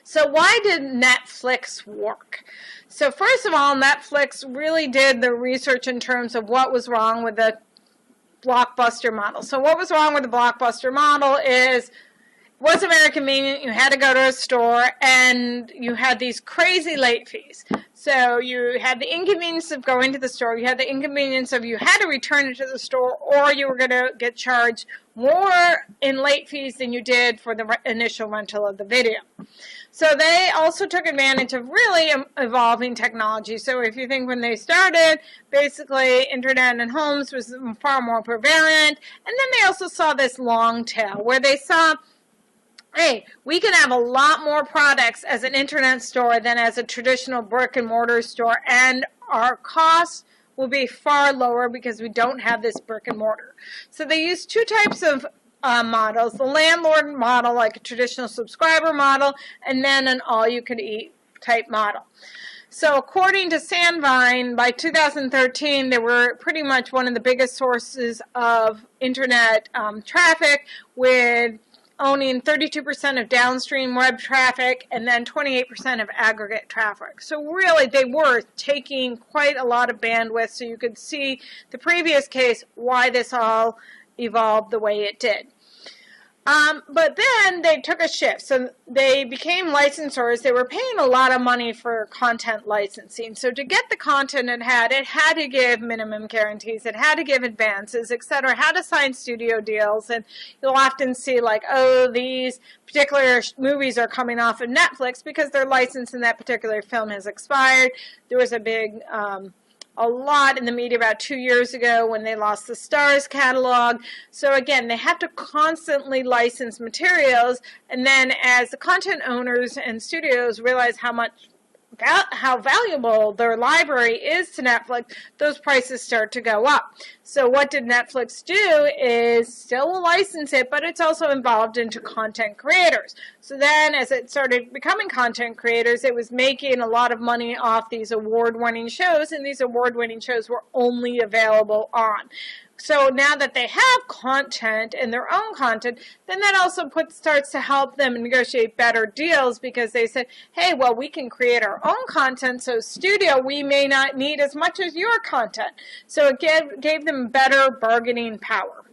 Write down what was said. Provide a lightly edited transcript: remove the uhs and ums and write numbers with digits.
So why did Netflix work? So first of all, Netflix really did the research in terms of what was wrong with the blockbuster model. So what was wrong with the blockbuster model is, it wasn't very convenient. You had to go to a store, and you had these crazy late fees. So you had the inconvenience of going to the store. You had the inconvenience of you had to return it to the store, or you were going to get charged more in late fees than you did for the initial rental of the video. So they also took advantage of really evolving technology. So if you think when they started, basically internet and homes was far more prevalent. And then they also saw this long tail where they saw, hey, we can have a lot more products as an internet store than as a traditional brick and mortar store, and our costs will be far lower because we don't have this brick and mortar. So they use two types of models, the landlord model, like a traditional subscriber model, and then an all-you-can-eat type model. So according to Sandvine, by 2013, they were pretty much one of the biggest sources of internet traffic, with owning 32% of downstream web traffic and then 28% of aggregate traffic. So really, they were taking quite a lot of bandwidth, so you could see the previous case why this all evolved the way it did. But then they took a shift. So they became licensors. They were paying a lot of money for content licensing. So to get the content it had to give minimum guarantees. It had to give advances, etc. It had to sign studio deals. And you'll often see like, oh, these particular movies are coming off of Netflix because their license in that particular film has expired. There was a lot in the media about 2 years ago when they lost the Stars catalog. So again, they have to constantly license materials, and then as the content owners and studios realize how valuable their library is to Netflix, those prices start to go up. So what did Netflix do is still license it, but it's also involved into content creators. So then as it started becoming content creators, it was making a lot of money off these award-winning shows, and these award-winning shows were only available on. So now that they have content and their own content, then that also starts to help them negotiate better deals, because they said, hey, well, we can create our own content, so studio, we may not need as much as your content. So it gave them better bargaining power.